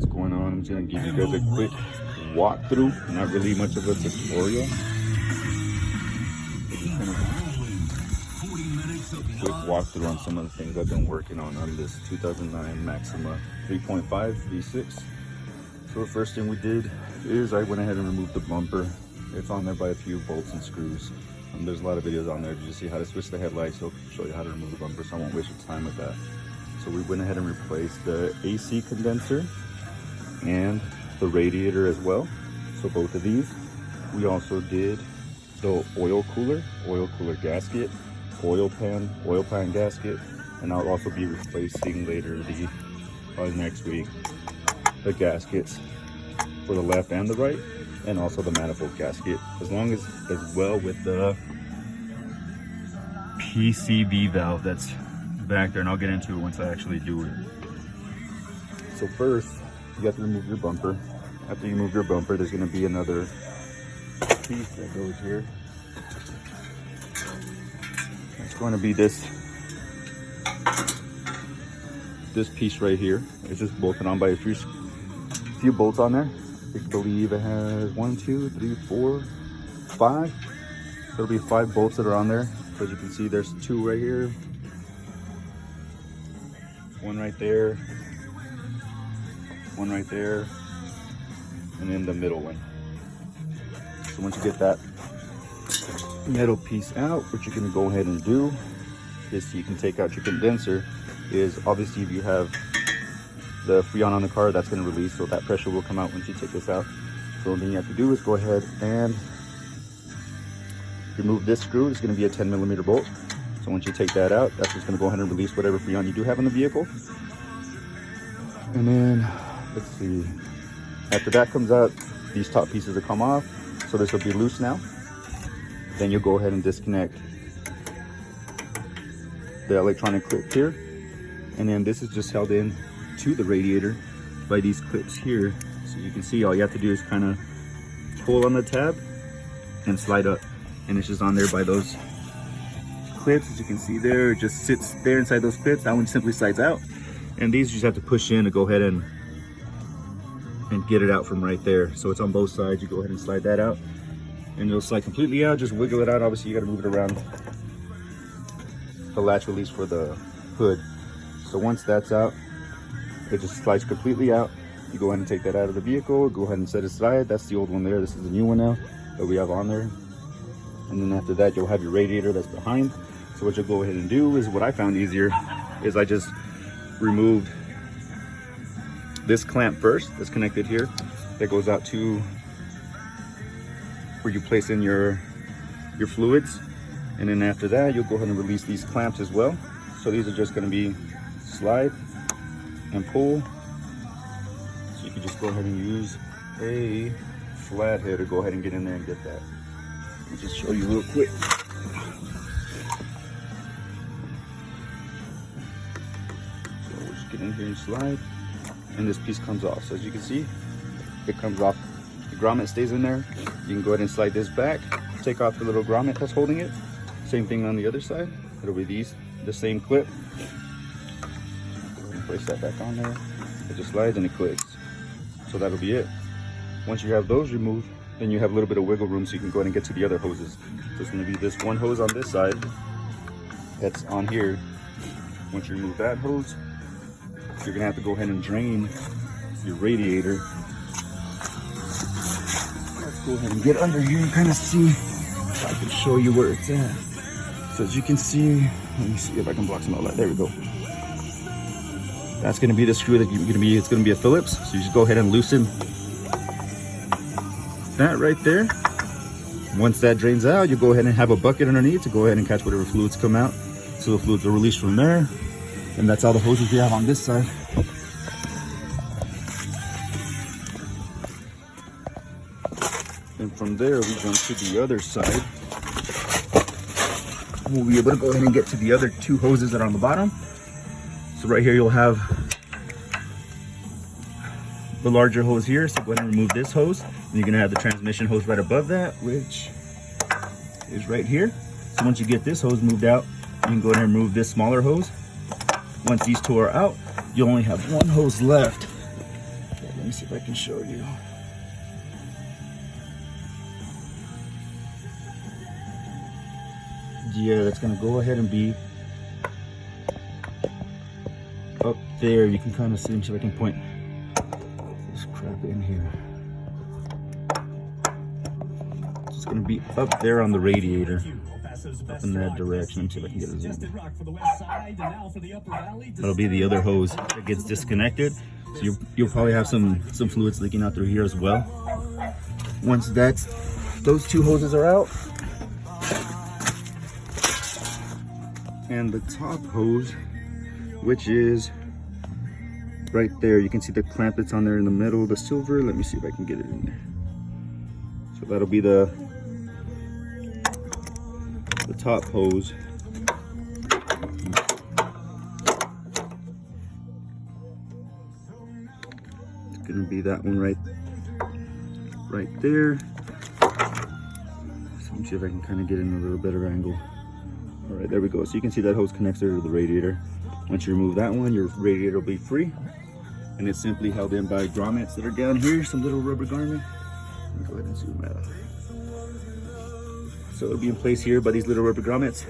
what's going on. I'm just gonna give you guys a quick walkthrough, not really much of a tutorial. Quick walkthrough on some of the things I've been working on this 2009 Maxima 3.5 V6. So the first thing we did is I went ahead and removed the bumper. It's on there by a few bolts and screws. There's a lot of videos on there to see how to switch the headlights. It'll show you how to remove the bumper, so I won't waste your time with that. So we went ahead and replaced the AC condenser and the radiator as well. So both of these. We also did the oil cooler gasket, oil pan gasket, and I'll also be replacing later, probably next week, the gaskets for the left and the right, and also the manifold gasket, as well with the PCV valve that's back there, and I'll get into it once I actually do it. So first, you have to remove your bumper. After you remove your bumper, there's going to be another piece that goes here. It's going to be this piece right here. It's just bolted on by a few bolts on there. I believe it has 1, 2, 3, 4, 5. There'll be 5 bolts that are on there. So as you can see, there's 2 right here, 1 right there, 1 right there, and then the middle one. So once you get that metal piece out, what you're going to go ahead and do is, so you can take out your condenser, is obviously if you have the Freon on the car, that's going to release, so that pressure will come out once you take this out. So the thing you have to do is go ahead and remove this screw. It's going to be a 10mm bolt. So once you take that out, that's just going to go ahead and release whatever Freon you do have in the vehicle. And then, let's see, after that comes out, these top pieces will come off. So this will be loose now. Then you'll go ahead and disconnect the electronic clip here. And then this is just held in to the radiator by these clips here. So you can see all you have to do is kind of pull on the tab and slide up, and it's just on there by those clips. As you can see there, it just sits there inside those clips. That one simply slides out, and these you just have to push in to go ahead and get it out from right there. So it's on both sides. You go ahead and slide that out and it'll slide completely out. Just wiggle it out. Obviously you got to move it around the latch release for the hood. So once that's out, it just slides completely out. You go ahead and take that out of the vehicle, go ahead and set it aside. That's the old one there. This is the new one now that we have on there. And then after that, you'll have your radiator that's behind. So what you'll go ahead and do is, what I found easier is I just removed this clamp first that's connected here, that goes out to where you place in your fluids. And then after that, you'll go ahead and release these clamps as well. So these are just going to be slide and pull. So you can just go ahead and use a flathead to go ahead and get in there and get that. Let me just show you real quick. So we'll just get in here and slide, and this piece comes off. So as you can see, it comes off. The grommet stays in there. You can go ahead and slide this back, take off the little grommet that's holding it. Same thing on the other side. It'll be the same clip. Go ahead and place that back on there. It just slides and it clicks. So that'll be it. Once you have those removed, then you have a little bit of wiggle room so you can go ahead and get to the other hoses. So it's going to be this one hose on this side that's on here. Once you remove that hose, you're going to have to go ahead and drain your radiator. Let's go ahead and get under here and kind of see if I can show you where it's at. So as you can see, let me see if I can block some of that. There we go. That's going to be the screw that it's going to be a Phillips. So you just go ahead and loosen that right there. Once that drains out, you go ahead and have a bucket underneath to go ahead and catch whatever fluids come out. So the fluids are released from there. And that's all the hoses we have on this side. And from there, we jump to the other side. We'll be able to go ahead and get to the other 2 hoses that are on the bottom. So right here, you'll have the larger hose here. So go ahead and remove this hose. And you're gonna have the transmission hose right above that, which is right here. So once you get this hose moved out, you can go ahead and remove this smaller hose. Once these 2 are out, you only have 1 hose left. Let me see if I can show you. Yeah, that's gonna go ahead and be up there. You can kind of see, so I can point this crap in here. It's gonna be up there on the radiator, up in that direction. Let me see if I can get a zoom. That'll be the other hose that gets disconnected. So you'll probably have some fluids leaking out through here as well. Once those two hoses are out, and the top hose, which is right there, you can see the clamp that's on there in the middle, the silver. Let me see if I can get it in there. So that'll be the top hose. It's gonna be that one right there. So let me see if I can kind of get in a little better angle. All right, there we go. So you can see that hose connects there to the radiator. Once you remove that one, your radiator will be free, and it's simply held in by grommets that are down here, some little rubber garment. Let me go ahead and zoom out. So it'll be in place here by these little rubber grommets.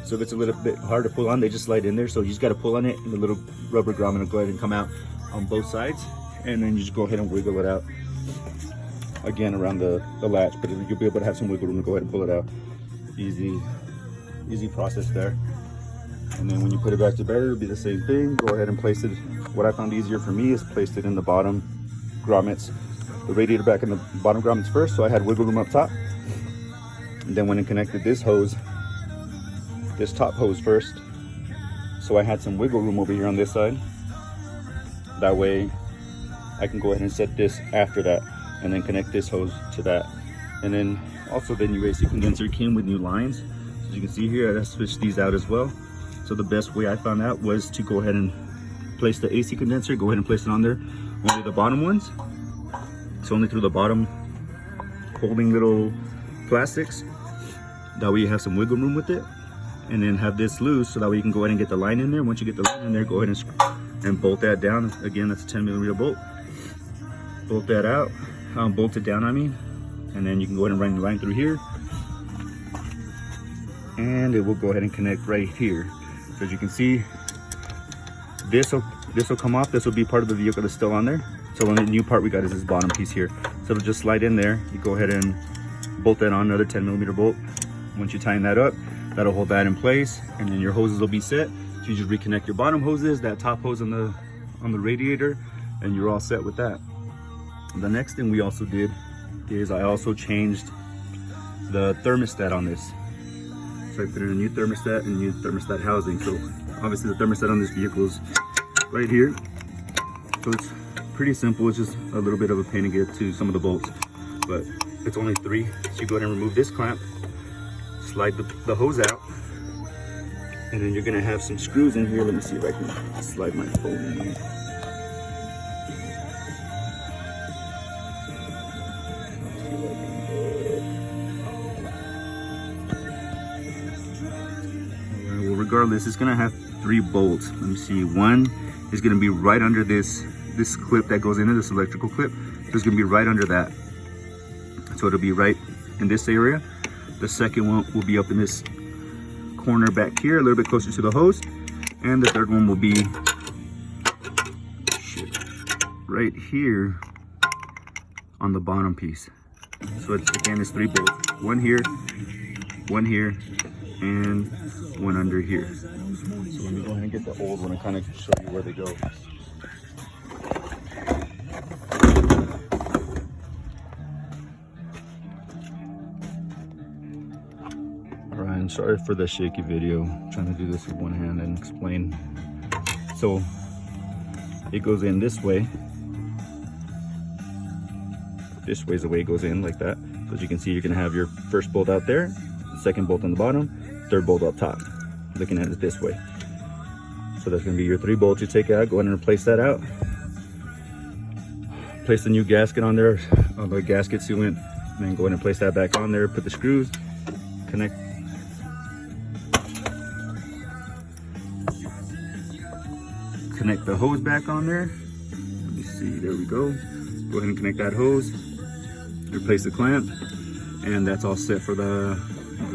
So if it's a little bit hard to pull on, they just slide in there. So you just got to pull on it, and the little rubber grommet will go ahead and come out on both sides, and then you just go ahead and wiggle it out again around the latch. But you'll be able to have some wiggle room to go ahead and pull it out. Easy process there. And then when you put it back together, it'll be the same thing. Go ahead and place it. What I found easier for me is placed it in the bottom grommets, the radiator back in the bottom grommets first, so I had wiggle room up top. And then when I connected this top hose first, so I had some wiggle room over here on this side. That way I can go ahead and set this after that, and then connect this hose to that. And then also the new AC condenser came with new lines. As you can see here, I switched these out as well. So the best way I found out was to go ahead and place the AC condenser, go ahead and place it on there, only the bottom ones. So only through the bottom holding little plastics. That way you have some wiggle room with it. And then have this loose, so that way you can go ahead and get the line in there. Once you get the line in there, go ahead and bolt that down. Again, that's a 10mm bolt. Bolt that out, bolt it down, I mean. And then you can go ahead and run the line through here. And it will go ahead and connect right here. So as you can see, this will come off. This will be part of the vehicle that's still on there. So the only new part we got is this bottom piece here. So it'll just slide in there. You go ahead and bolt that on, another 10mm bolt. Once you tighten that up, that'll hold that in place, and then your hoses will be set. So you just reconnect your bottom hoses, that top hose on the radiator, and you're all set with that. The next thing we also did is I also changed the thermostat on this. So I put in a new thermostat and new thermostat housing. So obviously the thermostat on this vehicle is right here. So it's pretty simple. It's just a little bit of a pain to get to some of the bolts, but it's only 3. So you go ahead and remove this clamp, slide the hose out, and then you're gonna have some screws in here. Let me see if I can slide my phone in here. Regardless, it's gonna have 3 bolts. Let me see. One is gonna be right under this clip that goes into this electrical clip. So it's gonna be right under that. So it'll be right in this area. The second one will be up in this corner back here, a little bit closer to the hose. And the third one will be right here on the bottom piece. So again, it's 3 bolts. One here, and one under here. So let me go ahead and get the old one and kind of show you where they go. Alright, and sorry for the shaky video. I'm trying to do this with one hand and explain. So it goes in this way. This way is the way it goes in, like that. So as you can see, you're gonna have your first bolt out there, second bolt on the bottom, third bolt up top, looking at it this way. So that's gonna be your 3 bolts you take out. Go ahead and replace that out. Place the new gasket on there, the gasket sealant, and then go ahead and place that back on there. Put the screws, connect the hose back on there. Let me see, there we go. Go ahead and connect that hose, replace the clamp, and that's all set for the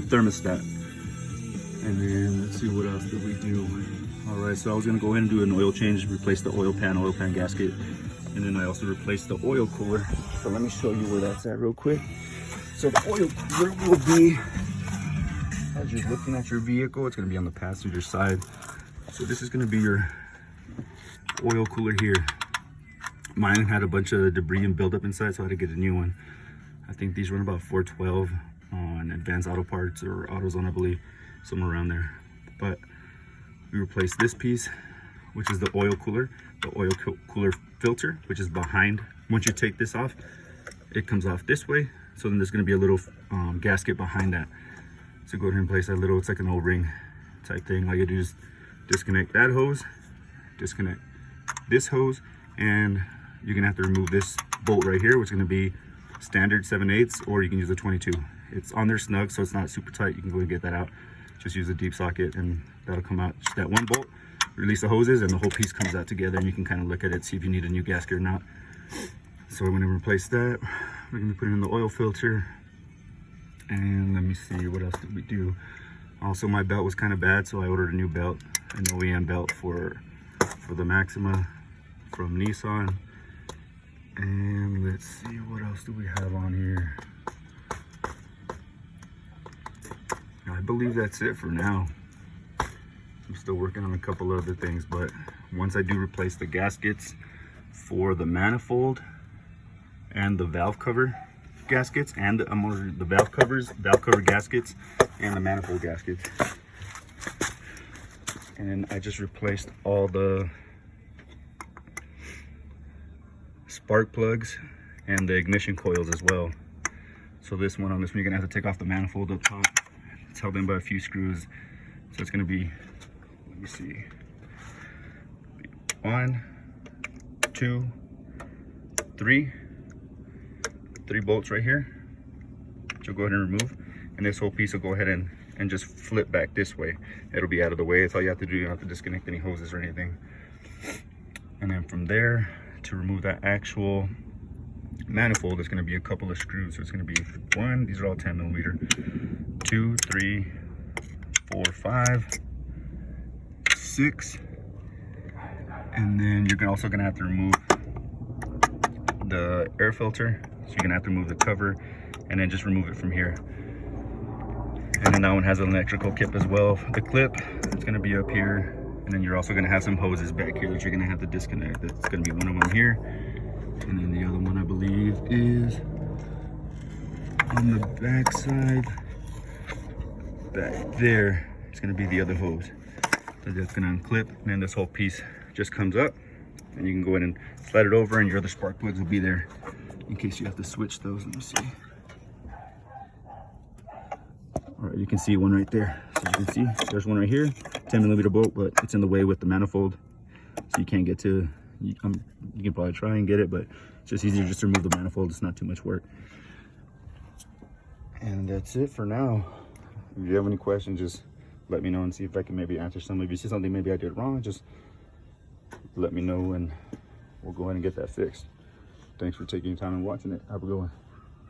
thermostat. And then let's see, what else did we do? All right, so I was gonna go ahead and do an oil change, replace the oil pan gasket, and then I also replaced the oil cooler. So let me show you where that's at real quick. So the oil cooler will be, as you're looking at your vehicle, it's gonna be on the passenger side. So this is gonna be your oil cooler here. Mine had a bunch of debris and buildup inside, so I had to get a new one. I think these run about $412 on Advanced Auto Parts or AutoZone, I believe, somewhere around there. But we replaced this piece, which is the oil cooler, the oil cooler filter, which is behind. Once you take this off, it comes off this way. So then there's going to be a little gasket behind that. So go ahead and place that little, it's like an O-ring type thing. All you do is disconnect that hose, disconnect this hose, and you're going to have to remove this bolt right here, which is going to be standard 7/8, or you can use a 22. It's on there snug, so it's not super tight. You can go and get that out. Just use a deep socket and that'll come out. Just that one bolt, release the hoses, and the whole piece comes out together, and you can kind of look at it, see if you need a new gasket or not. So I'm going to replace that. We're going to put in the oil filter. And let me see, what else did we do? Also, my belt was kind of bad, so I ordered a new belt, an OEM belt for the Maxima from Nissan. And let's see, what else do we have on here? I believe that's it for now. I'm still working on a couple other things, but once I do replace the gaskets for the manifold and the valve cover gaskets, and the valve cover gaskets, and the manifold gaskets. And I just replaced all the spark plugs and the ignition coils as well. So this one, you're gonna have to take off the manifold up top. It's held in by a few screws. So it's gonna be, let me see, 1, 2, 3 bolts right here, which you'll go ahead and remove. And this whole piece will go ahead and just flip back this way. It'll be out of the way. That's all you have to do. You don't have to disconnect any hoses or anything. And then from there, to remove that actual manifold, there's going to be a couple of screws. So it's going to be 1, these are all 10 millimeter, 2, 3, 4, 5, 6, and then you're also going to have to remove the air filter. So you're gonna have to remove the cover and then just remove it from here. And then that one has an electrical clip as well. The clip, it's gonna be up here, and then you're also gonna have some hoses back here that you're gonna have to disconnect. That's gonna be one of them here, and then the other one, I believe, is on the back side, back there. It's gonna be the other hose. So that's gonna unclip, and then this whole piece just comes up, and you can go ahead and slide it over, and your other spark plugs will be there in case you have to switch those. Let me see. All right, you can see one right there. So you can see there's one right here, 10 millimeter bolt, but it's in the way with the manifold, so you can't get to. You can probably try and get it, but it's just easier just to remove the manifold. It's not too much work. And that's it for now. If you have any questions, just let me know and see if I can maybe answer some. If you see something maybe I did wrong, just let me know and we'll go ahead and get that fixed. Thanks for taking your time and watching it. Have a good one.